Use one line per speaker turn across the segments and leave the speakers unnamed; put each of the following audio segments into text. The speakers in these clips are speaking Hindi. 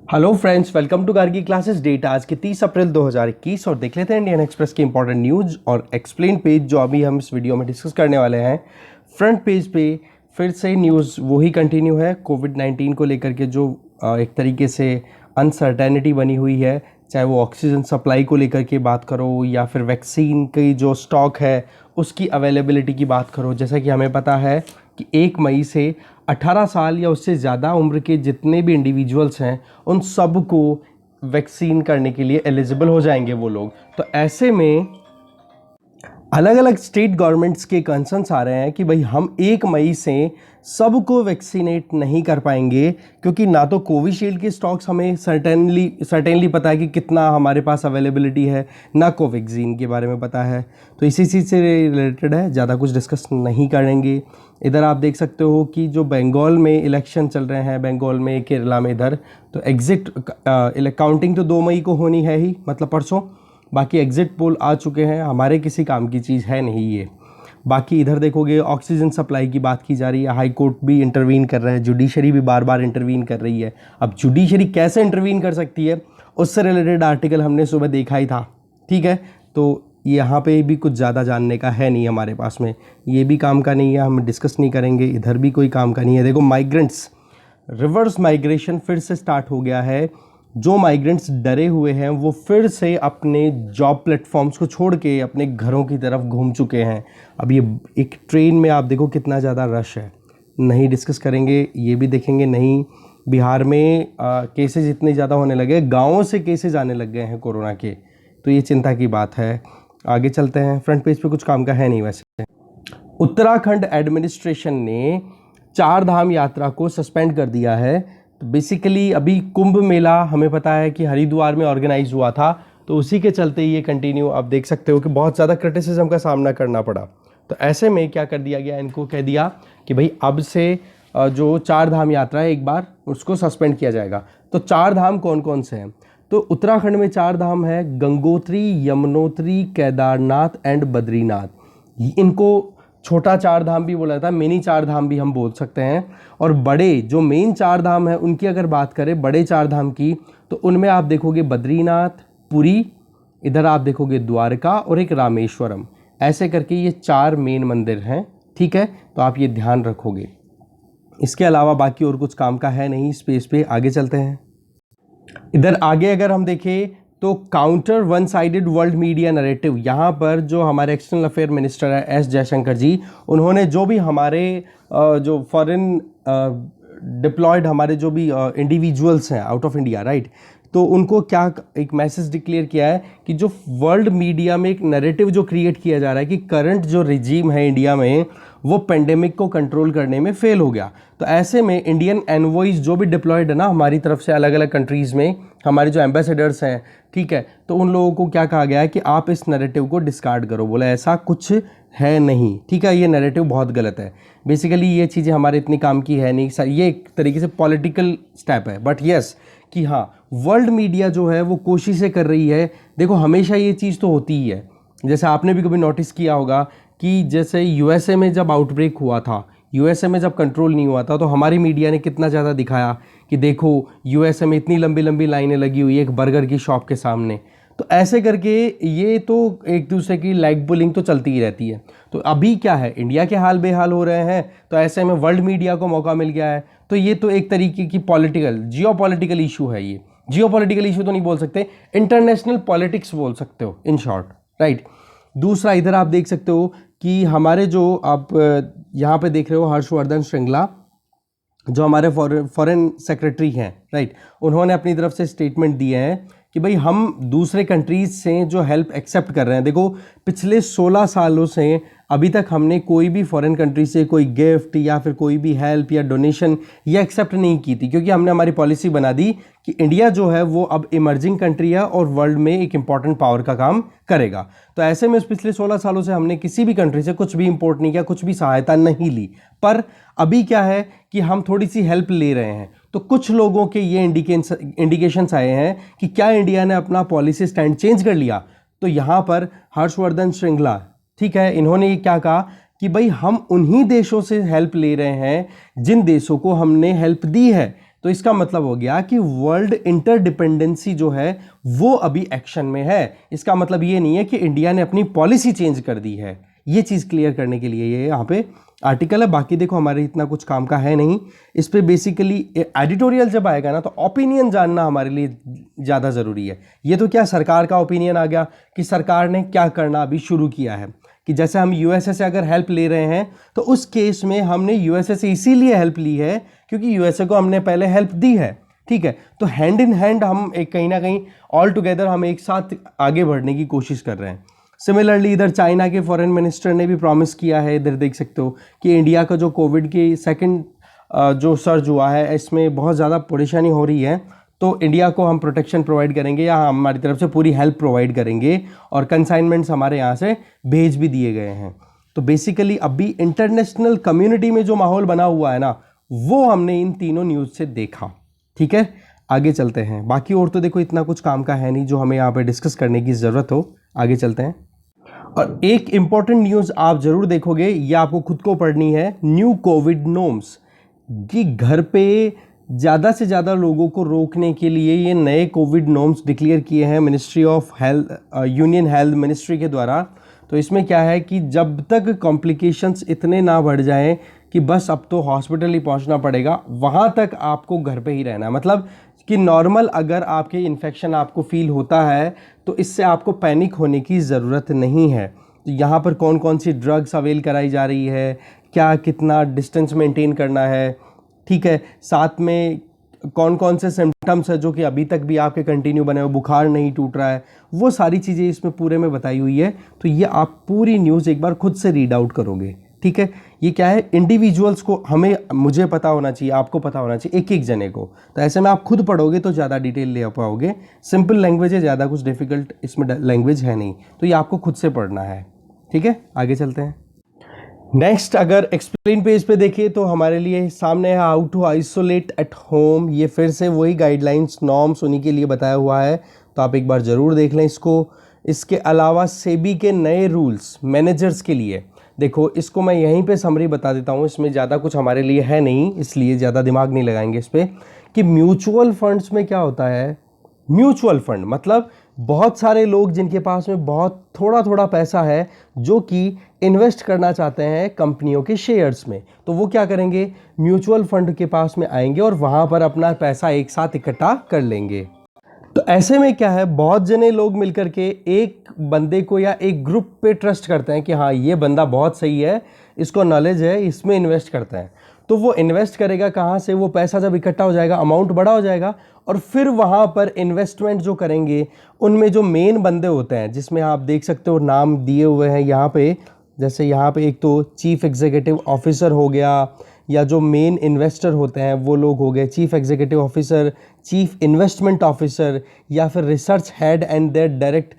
Hello friends, welcome to Gargi classes. Date आज के 30 अप्रैल 2021 और देख लेते हैं इंडियन एक्सप्रेस के इंपॉर्टेंट न्यूज़ और एक्सप्लेन पेज जो अभी हम इस वीडियो में डिस्कस करने वाले हैं। फ्रंट पेज पे फिर से न्यूज़ वही कंटिन्यू है। कोविड-19 को लेकर के जो एक तरीके से अनसर्टेनिटी बनी हुई है, चाहे वो ऑक्सीजन सप्लाई को लेकर के बात करो या फिर वैक्सीन की जो स्टॉक है उसकी अवेलेबिलिटी की बात करो। जैसा कि हमें पता है कि 1 मई से 18 साल या उससे ज़्यादा उम्र के जितने भी इंडिविजुअल्स हैं उन सब को वैक्सीन करने के लिए एलिजिबल हो जाएंगे वो लोग। तो ऐसे में अलग अलग स्टेट गवर्नमेंट्स के कंसर्न्स आ रहे हैं कि भाई हम 1 मई से सबको वैक्सीनेट नहीं कर पाएंगे, क्योंकि ना तो कोविशील्ड के स्टॉक्स हमें सर्टेनली पता है कि कितना हमारे पास अवेलेबिलिटी है, ना कोवैक्सीन के बारे में पता है। तो इसी चीज़ से रिलेटेड है, ज़्यादा कुछ डिस्कस नहीं करेंगे। इधर आप देख सकते हो कि जो बंगाल में इलेक्शन चल रहे हैं, बंगाल में, केरला में, इधर तो एग्जिट काउंटिंग तो 2 मई को होनी है ही, मतलब परसों। बाकी एग्जिट पोल आ चुके हैं, हमारे किसी काम की चीज़ है नहीं ये। बाकी इधर देखोगे ऑक्सीजन सप्लाई की बात की जा रही है, हाई कोर्ट भी इंटरवीन कर रहे हैं, जुडिशरी भी बार बार इंटरवीन कर रही है। अब जुडिशरी कैसे इंटरवीन कर सकती है उससे रिलेटेड आर्टिकल हमने सुबह देखा ही था, ठीक है। तो यहाँ पे भी कुछ ज़्यादा जानने का है नहीं हमारे पास में, ये भी काम का नहीं है, हम डिस्कस नहीं करेंगे। इधर भी कोई काम का नहीं है। देखो माइग्रेंट्स, रिवर्स माइग्रेशन फिर से स्टार्ट हो गया है। जो माइग्रेंट्स डरे हुए हैं वो फिर से अपने जॉब प्लेटफॉर्म्स को छोड़ के अपने घरों की तरफ घूम चुके हैं। अब ये एक ट्रेन में आप देखो कितना ज़्यादा रश है, नहीं डिस्कस करेंगे, ये भी देखेंगे नहीं। बिहार में केसेस इतने ज़्यादा होने लगे, गाँवों से केसेस आने लग गए हैं कोरोना के, तो ये चिंता की बात है। आगे चलते हैं, फ्रंट पेज पे कुछ काम का है नहीं वैसे। उत्तराखंड एडमिनिस्ट्रेशन ने 4 धाम यात्रा को सस्पेंड कर दिया है। तो बेसिकली अभी कुंभ मेला हमें पता है कि हरिद्वार में ऑर्गेनाइज हुआ था, तो उसी के चलते ये कंटिन्यू आप देख सकते हो कि बहुत ज़्यादा क्रिटिसिज्म का सामना करना पड़ा। तो ऐसे में क्या कर दिया गया, इनको कह दिया कि भाई अब से जो 4 धाम यात्रा है एक बार उसको सस्पेंड किया जाएगा। तो 4 धाम कौन कौन से हैं? तो उत्तराखंड में 4 धाम है, गंगोत्री, यमुनोत्री, केदारनाथ एंड बद्रीनाथ। इनको छोटा 4 धाम भी बोला जाता है, मिनी 4 धाम भी हम बोल सकते हैं। और बड़े जो मेन 4 धाम है उनकी अगर बात करें, बड़े 4 धाम की, तो उनमें आप देखोगे बद्रीनाथ, पुरी, इधर आप देखोगे द्वारका और एक रामेश्वरम। ऐसे करके ये 4 मेन मंदिर हैं, ठीक है। तो आप ये ध्यान रखोगे। इसके अलावा बाकी और कुछ काम का है नहीं स्पेस पे। आगे चलते हैं। इधर आगे अगर हम देखें तो counter one sided world media narrative, यहाँ पर जो हमारे एक्सटर्नल अफेयर मिनिस्टर है एस जयशंकर जी, उन्होंने जो भी हमारे जो फॉरेन डिप्लॉयड हमारे जो भी इंडिविजुअल्स हैं आउट ऑफ इंडिया, राइट, तो उनको क्या एक मैसेज डिक्लेयर किया है कि जो वर्ल्ड मीडिया में एक नैरेटिव जो क्रिएट किया जा रहा है कि करंट जो रिजीम है इंडिया में वो पेंडेमिक को कंट्रोल करने में फेल हो गया। तो ऐसे में इंडियन एनवॉइस जो भी डिप्लॉयड है ना हमारी तरफ से अलग अलग कंट्रीज़ में, हमारे जो एम्बेसडर्स हैं, ठीक है, तो उन लोगों को क्या कहा गया है कि आप इस नैरेटिव को डिस्कार्ड करो। बोला ऐसा कुछ है नहीं, ठीक है, ये नैरेटिव बहुत गलत है। बेसिकली ये चीज़ें हमारे इतनी काम की है नहीं, ये एक तरीके से पॉलिटिकल स्टेप है। बट येस कि हाँ, वर्ल्ड मीडिया जो है वो कोशिशें कर रही है। देखो हमेशा ये चीज़ तो होती ही है, जैसे आपने भी कभी नोटिस किया होगा कि जैसे यूएसए में जब आउटब्रेक हुआ था, यूएसए में जब कंट्रोल नहीं हुआ था, तो हमारी मीडिया ने कितना ज़्यादा दिखाया कि देखो यूएसए में इतनी लंबी लंबी लाइनें लगी हुई है एक बर्गर की शॉप के सामने। तो ऐसे करके ये तो एक दूसरे की लाइक बुलिंग तो चलती ही रहती है। तो अभी क्या है, इंडिया के हाल बेहाल हो रहे हैं, तो ऐसे में वर्ल्ड मीडिया को मौका मिल गया है। तो ये तो एक तरीके की जियोपॉलिटिकल इशू है। ये जियोपॉलिटिकल इशू तो नहीं बोल सकते, इंटरनेशनल पॉलिटिक्स बोल सकते हो इन शॉर्ट, राइट। दूसरा इधर आप देख सकते हो कि हमारे जो आप यहाँ पे देख रहे हो हर्षवर्धन श्रृंगला, जो हमारे फॉरेन सेक्रेटरी हैं, राइट, उन्होंने अपनी तरफ से स्टेटमेंट दिए हैं कि भाई हम दूसरे कंट्रीज से जो हेल्प एक्सेप्ट कर रहे हैं। देखो पिछले 16 सालों से अभी तक हमने कोई भी फॉरेन कंट्री से कोई गिफ्ट या फिर कोई भी हेल्प या डोनेशन ये एक्सेप्ट नहीं की थी, क्योंकि हमने हमारी पॉलिसी बना दी कि इंडिया जो है वो अब इमर्जिंग कंट्री है और वर्ल्ड में एक इंपॉर्टेंट पावर का काम करेगा। तो ऐसे में पिछले 16 सालों से हमने किसी भी कंट्री से कुछ भी इंपोर्ट नहीं किया, कुछ भी सहायता नहीं ली। पर अभी क्या है कि हम थोड़ी सी हेल्प ले रहे हैं। तो कुछ लोगों के ये इंडिकेशंस आए हैं कि क्या इंडिया ने अपना पॉलिसी स्टैंड चेंज कर लिया। तो यहाँ पर हर्षवर्धन श्रृंगला, ठीक है, इन्होंने ये क्या कहा कि भाई हम उन्हीं देशों से हेल्प ले रहे हैं जिन देशों को हमने हेल्प दी है। तो इसका मतलब हो गया कि वर्ल्ड इंटरडिपेंडेंसी जो है वो अभी एक्शन में है। इसका मतलब ये नहीं है कि इंडिया ने अपनी पॉलिसी चेंज कर दी है। ये चीज़ क्लियर करने के लिए ये यहाँ पे आर्टिकल है। बाकी देखो हमारे इतना कुछ काम का है नहीं इस पे। बेसिकली एडिटोरियल जब आएगा ना तो ओपिनियन जानना हमारे लिए ज़्यादा ज़रूरी है। ये तो क्या सरकार का ओपिनियन आ गया कि सरकार ने क्या करना अभी शुरू किया है, कि जैसे हम यूएसए से अगर हेल्प ले रहे हैं तो उस केस में हमने यूएसए से इसीलिए हेल्प ली है क्योंकि यूएसए को हमने पहले हेल्प दी है, ठीक है। तो हैंड इन हैंड हम एक कहीं ना कहीं ऑल टुगेदर हम एक साथ आगे बढ़ने की कोशिश कर रहे हैं। सिमिलरली इधर चाइना के फॉरेन मिनिस्टर ने भी प्रॉमिस किया है, इधर देख सकते हो कि इंडिया का जो कोविड की सेकंड जो सर्ज हुआ है इसमें बहुत ज़्यादा परेशानी हो रही है, तो इंडिया को हम प्रोटेक्शन प्रोवाइड करेंगे या हमारी तरफ से पूरी हेल्प प्रोवाइड करेंगे और कंसाइनमेंट्स हमारे यहाँ से भेज भी दिए गए हैं। तो बेसिकली अभी इंटरनेशनल कम्युनिटी में जो माहौल बना हुआ है ना वो हमने इन तीनों न्यूज़ से देखा, ठीक है। आगे चलते हैं। बाकी और तो देखो इतना कुछ काम का है नहीं जो हमें यहाँ पे डिस्कस करने की ज़रूरत हो। आगे चलते हैं। और एक इंपॉर्टेंट न्यूज़ आप ज़रूर देखोगे, ये आपको खुद को पढ़नी है। न्यू कोविड नॉर्म्स कि घर पे ज़्यादा से ज़्यादा लोगों को रोकने के लिए ये नए कोविड नॉर्म्स डिक्लेयर किए हैं ministry of health, union health ministry के द्वारा। तो इसमें क्या है कि जब तक कॉम्प्लिकेशंस इतने ना बढ़ जाएं कि बस अब तो हॉस्पिटल ही पहुंचना पड़ेगा, वहाँ तक आपको घर पे ही रहना है। मतलब कि नॉर्मल अगर आपके इन्फेक्शन आपको फील होता है तो इससे आपको पैनिक होने की ज़रूरत नहीं है। तो यहाँ पर कौन कौन सी ड्रग्स अवेल कराई जा रही है, क्या कितना डिस्टेंस मेंटेन करना है, ठीक है, साथ में कौन कौन से सिम्टम्स है जो कि अभी तक भी आपके कंटिन्यू बने हुए, बुखार नहीं टूट रहा है, वो सारी चीज़ें इसमें पूरे में बताई हुई है। तो ये आप पूरी न्यूज़ एक बार खुद से रीड आउट करोगे, ठीक है। ये क्या है, इंडिविजुअल्स को हमें मुझे पता होना चाहिए, आपको पता होना चाहिए, एक एक जने को। तो ऐसे में आप खुद पढ़ोगे तो ज़्यादा डिटेल ले पाओगे। सिंपल लैंग्वेज है, ज़्यादा कुछ डिफिकल्ट इसमें लैंग्वेज है नहीं, तो ये आपको खुद से पढ़ना है, ठीक है। आगे चलते हैं। नेक्स्ट अगर एक्सप्लेन पेज पे देखिए तो हमारे लिए सामने है how to isolate at home. ये फिर से वही गाइडलाइंस नॉर्म्स उन्हीं के लिए बताया हुआ है, तो आप एक बार ज़रूर देख लें इसको। इसके अलावा सेबी के नए रूल्स मैनेजर्स के लिए, देखो इसको मैं यहीं पे समरी बता देता हूँ, इसमें ज़्यादा कुछ हमारे लिए है नहीं इसलिए ज़्यादा दिमाग नहीं लगाएंगे इस पर। कि म्यूचुअल फंड्स में क्या होता है, म्यूचुअल फंड मतलब बहुत सारे लोग जिनके पास में बहुत थोड़ा थोड़ा पैसा है जो कि इन्वेस्ट करना चाहते हैं कंपनियों के शेयर्स में, तो वो क्या करेंगे, म्यूचुअल फंड के पास में आएंगे और वहाँ पर अपना पैसा एक साथ इकट्ठा कर लेंगे। तो ऐसे में क्या है, बहुत जने लोग मिलकर के एक बंदे को या एक ग्रुप पे ट्रस्ट करते हैं कि हाँ ये बंदा बहुत सही है, इसको नॉलेज है, इसमें इन्वेस्ट करते हैं। तो वो इन्वेस्ट करेगा कहाँ से, वो पैसा जब इकट्ठा हो जाएगा, अमाउंट बड़ा हो जाएगा, और फिर वहाँ पर इन्वेस्टमेंट जो करेंगे उनमें जो मेन बंदे होते हैं, जिसमें आप देख सकते हो नाम दिए हुए हैं यहाँ पे, जैसे यहाँ पे एक तो चीफ एग्जीक्यूटिव ऑफिसर हो गया, या जो मेन इन्वेस्टर होते हैं वो लोग हो गए chief executive officer, chief investment officer, या फिर research head and their direct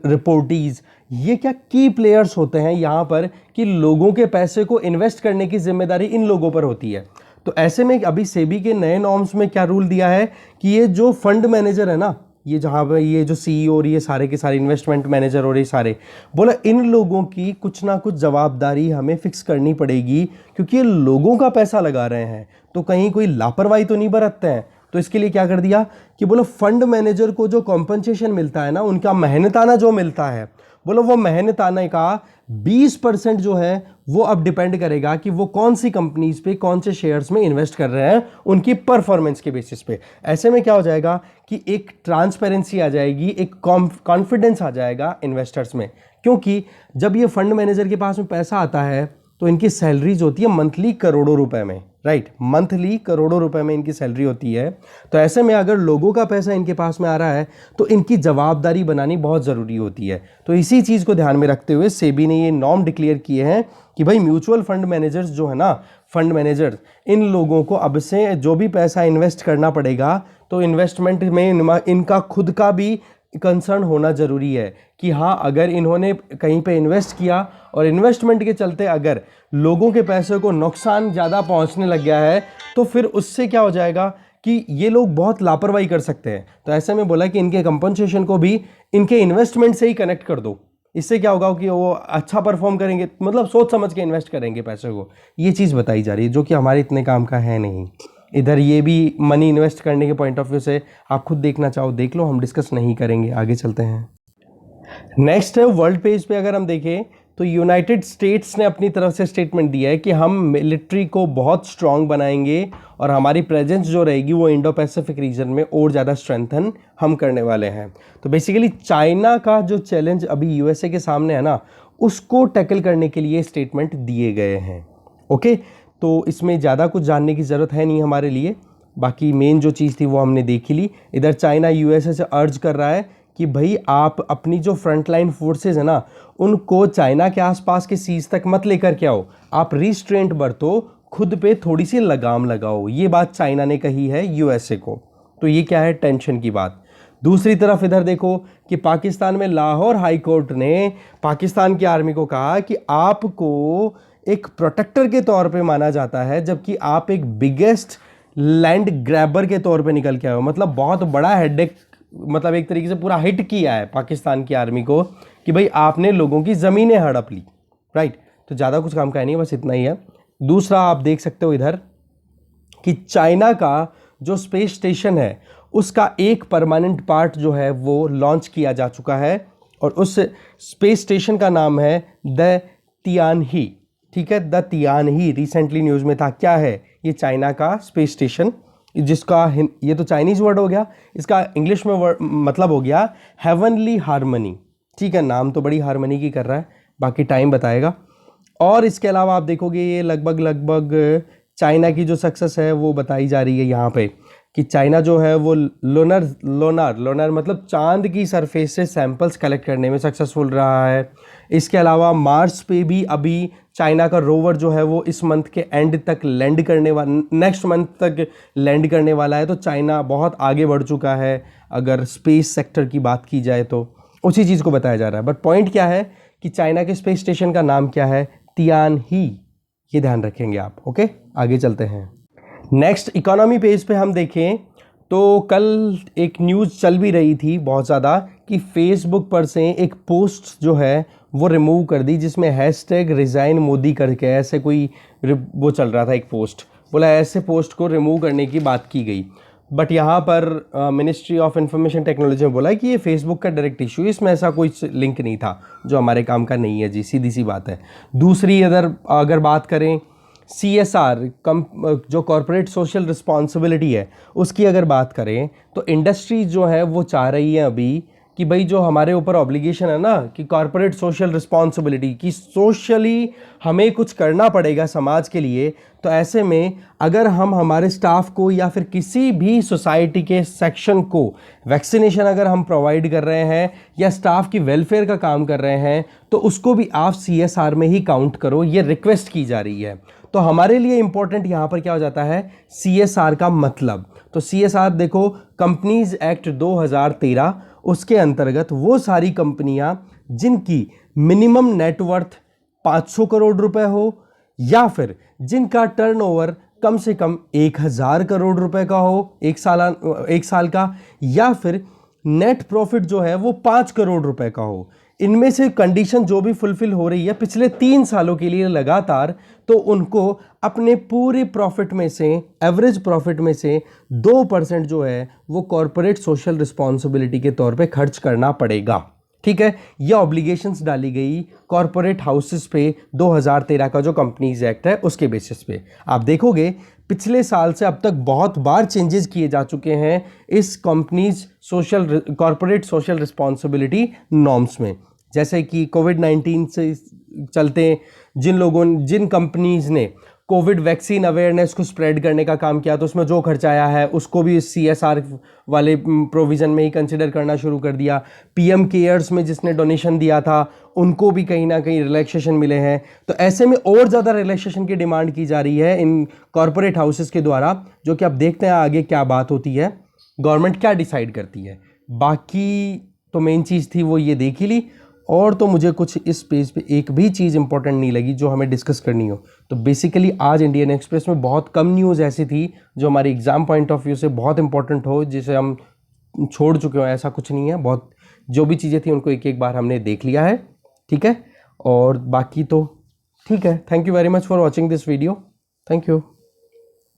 reportees. ये क्या की प्लेयर्स होते हैं यहाँ पर कि लोगों के पैसे को इन्वेस्ट करने की जिम्मेदारी इन लोगों पर होती है। तो ऐसे में अभी सेबी के नए नॉर्म्स में क्या रूल दिया है कि ये जो फंड मैनेजर है ना, ये जहाँ पर ये जो सीईओ और ये सारे के सारे इन्वेस्टमेंट मैनेजर और ये सारे, बोला इन लोगों की कुछ ना कुछ जवाबदारी हमें फिक्स करनी पड़ेगी क्योंकि ये लोगों का पैसा लगा रहे हैं, तो कहीं कोई लापरवाही तो नहीं बरतते हैं। तो इसके लिए क्या कर दिया कि बोलो फंड मैनेजर को जो कॉम्पनसेशन मिलता है ना, उनका मेहनताना जो मिलता है, बोलो वो मेहनताना का 20% जो है वो अब डिपेंड करेगा कि वो कौन सी कंपनीज पे कौन से शेयर्स में इन्वेस्ट कर रहे हैं उनकी परफॉर्मेंस के बेसिस पे। ऐसे में क्या हो जाएगा कि एक ट्रांसपेरेंसी आ जाएगी, एक कॉन्फिडेंस आ जाएगा इन्वेस्टर्स में, क्योंकि जब ये फंड मैनेजर के पास में पैसा आता है तो इनकी सैलरीज होती है मंथली करोड़ों रुपए में, राइट, मंथली करोड़ों रुपए में इनकी सैलरी होती है। तो ऐसे में अगर लोगों का पैसा इनके पास में आ रहा है तो इनकी जवाबदारी बनानी बहुत ज़रूरी होती है। तो इसी चीज़ को ध्यान में रखते हुए सेबी ने ये नॉर्म डिक्लेयर किए हैं कि भाई म्यूचुअल फंड मैनेजर्स जो है ना, फंड मैनेजर्स, इन लोगों को अब से जो भी पैसा इन्वेस्ट करना पड़ेगा तो इन्वेस्टमेंट में इनका खुद का भी कंसर्न होना ज़रूरी है कि हाँ अगर इन्होंने कहीं पे इन्वेस्ट किया और इन्वेस्टमेंट के चलते अगर लोगों के पैसे को नुकसान ज़्यादा पहुंचने लग गया है तो फिर उससे क्या हो जाएगा कि ये लोग बहुत लापरवाही कर सकते हैं। तो ऐसे में बोला कि इनके कंपनसेशन को भी इनके इन्वेस्टमेंट से ही कनेक्ट कर दो, इससे क्या होगा कि वो अच्छा परफॉर्म करेंगे, मतलब सोच समझ के इन्वेस्ट करेंगे पैसे को। ये चीज़ बताई जा रही है जो कि हमारे इतने काम का है नहीं। इधर ये भी मनी इन्वेस्ट करने के पॉइंट ऑफ व्यू से आप खुद देखना चाहो देख लो, हम डिस्कस नहीं करेंगे, आगे चलते हैं। नेक्स्ट है वर्ल्ड पेज पे अगर हम देखें तो यूनाइटेड स्टेट्स ने अपनी तरफ से स्टेटमेंट दिया है कि हम मिलिट्री को बहुत स्ट्रांग बनाएंगे और हमारी प्रेजेंस जो रहेगी वो इंडो पैसिफिक रीजन में और ज़्यादा स्ट्रेंथन हम करने वाले हैं। तो बेसिकली चाइना का जो चैलेंज अभी यूएसए के सामने है ना, उसको टैकल करने के लिए स्टेटमेंट दिए गए हैं। ओके, तो इसमें ज़्यादा कुछ जानने की ज़रूरत है नहीं हमारे लिए, बाकी मेन जो चीज़ थी वो हमने देखी ली। इधर चाइना यूएसए से अर्ज कर रहा है कि भाई आप अपनी जो फ्रंटलाइन फोर्सेस है ना, उनको चाइना के आसपास के सीज तक मत लेकर के आओ, आप रिस्ट्रेंट बरतो, खुद पे थोड़ी सी लगाम लगाओ। ये बात चाइना ने कही है यूएसए को, तो ये क्या है, टेंशन की बात। दूसरी तरफ इधर देखो कि पाकिस्तान में लाहौर हाई कोर्ट ने पाकिस्तान की आर्मी को कहा कि आपको एक प्रोटेक्टर के तौर पे माना जाता है, जबकि आप एक बिगेस्ट लैंड ग्रैबर के तौर पे निकल के आए हो। मतलब बहुत बड़ा हेडेक, मतलब एक तरीके से पूरा हिट किया है पाकिस्तान की आर्मी को कि भाई आपने लोगों की ज़मीनें हड़प ली, राइट। तो ज़्यादा कुछ काम का नहीं है, बस इतना ही है। दूसरा आप देख सकते हो इधर कि चाइना का जो स्पेस स्टेशन है उसका एक परमानेंट पार्ट जो है वो लॉन्च किया जा चुका है और उस स्पेस स्टेशन का नाम है द तियानही। ठीक है, द तियानही रिसेंटली न्यूज़ में था। क्या है ये चाइना का स्पेस स्टेशन, जिसका ये तो चाइनीज़ वर्ड हो गया, इसका इंग्लिश में वर्ड मतलब हो गया हेवनली हारमनी। ठीक है, नाम तो बड़ी हारमनी की कर रहा है, बाकी टाइम बताएगा। और इसके अलावा आप देखोगे ये लगभग चाइना की जो सक्सेस है वो बताई जा रही है यहाँ पे कि चाइना जो है वो लोनर मतलब चांद की सरफेस से सैंपल्स कलेक्ट करने में सक्सेसफुल रहा है। इसके अलावा मार्स पे भी अभी चाइना का रोवर जो है वो इस मंथ के एंड तक लैंड करने वाला, नेक्स्ट मंथ तक लैंड करने वाला है। तो चाइना बहुत आगे बढ़ चुका है अगर स्पेस सेक्टर की बात की जाए तो, उसी चीज़ को बताया जा रहा है। बट पॉइंट क्या है कि चाइना के स्पेस स्टेशन का नाम क्या है, तियानही, ये ध्यान रखेंगे आप। ओके, आगे चलते हैं। नेक्स्ट इकोनॉमी पेज पे हम देखें तो कल एक न्यूज़ चल भी रही थी बहुत ज़्यादा कि फेसबुक पर से एक पोस्ट जो है वो रिमूव कर दी, जिसमें हैशटैग रिज़ाइन मोदी करके ऐसे कोई वो चल रहा था एक पोस्ट, बोला ऐसे पोस्ट को रिमूव करने की बात की गई। बट यहाँ पर मिनिस्ट्री ऑफ इंफॉर्मेशन टेक्नोलॉजी ने बोला कि ये फेसबुक का डायरेक्ट इशू, इसमें ऐसा कोई लिंक नहीं था जो हमारे काम का नहीं है जी, सीधी सी बात है। दूसरी अगर बात करें CSR जो कॉरपोरेट सोशल रिस्पॉन्सिबिलिटी है उसकी अगर बात करें तो इंडस्ट्री जो है वो चाह रही है अभी कि भाई जो हमारे ऊपर ऑब्लिगेशन है ना कि कॉरपोरेट सोशल रिस्पॉन्सिबिलिटी की, सोशली हमें कुछ करना पड़ेगा समाज के लिए। तो ऐसे में अगर हम हमारे स्टाफ को या फिर किसी भी सोसाइटी के सेक्शन को वैक्सीनेशन अगर हम प्रोवाइड कर रहे हैं या स्टाफ की वेलफेयर का काम कर रहे हैं तो उसको भी आप CSR में ही काउंट करो, ये रिक्वेस्ट की जा रही है। तो हमारे लिए इंपॉर्टेंट यहाँ पर क्या हो जाता है, CSR का मतलब। तो CSR देखो, कंपनीज एक्ट 2013, उसके अंतर्गत वो सारी कंपनियां जिनकी मिनिमम नेटवर्थ 500 करोड़ रुपए हो या फिर जिनका टर्नओवर कम से कम 1000 करोड़ रुपए का हो एक साल का, या फिर नेट प्रॉफिट जो है वो 5 करोड़ रुपए का हो, इनमें से कंडीशन जो भी फुलफिल हो रही है पिछले 3 सालों के लिए लगातार, तो उनको अपने पूरे प्रॉफिट में से, एवरेज प्रॉफिट में से 2% जो है वो कॉरपोरेट सोशल रिस्पॉन्सिबिलिटी के तौर पे खर्च करना पड़ेगा। ठीक है, यह ऑब्लिगेशंस डाली गई कॉरपोरेट हाउसेस पे 2013 का जो कंपनीज एक्ट है उसके बेसिस पे। आप देखोगे पिछले साल से अब तक बहुत बार चेंजेस किए जा चुके हैं इस companies corporate social responsibility norms में। जैसे कि कोविड-19 से चलते जिन कंपनीज ने कोविड वैक्सीन अवेयरनेस को स्प्रेड करने का काम किया तो उसमें जो खर्चा आया है उसको भी CSR वाले प्रोविज़न में ही कंसिडर करना शुरू कर दिया। PM केयर्स में जिसने डोनेशन दिया था उनको भी कहीं ना कहीं रिलैक्सेशन मिले हैं। तो ऐसे में और ज़्यादा रिलैक्सेशन की डिमांड की जा रही है इन कॉरपोरेट हाउसेस के द्वारा, जो कि अब देखते हैं आगे क्या बात होती है, गवर्नमेंट क्या डिसाइड करती है। बाकी तो मेन चीज़ थी वो ये देख ही ली, और तो मुझे कुछ इस पेज पे एक भी चीज़ इंपॉर्टेंट नहीं लगी जो हमें डिस्कस करनी हो। तो बेसिकली आज इंडियन एक्सप्रेस में बहुत कम न्यूज़ ऐसी थी जो हमारी एग्ज़ाम पॉइंट ऑफ व्यू से बहुत इंपॉर्टेंट हो, जिसे हम छोड़ चुके हो, ऐसा कुछ नहीं है। बहुत जो भी चीज़ें थी उनको एक एक बार हमने देख लिया है। ठीक है, और बाकी तो ठीक है। Thank you very much for watching this video. Thank you.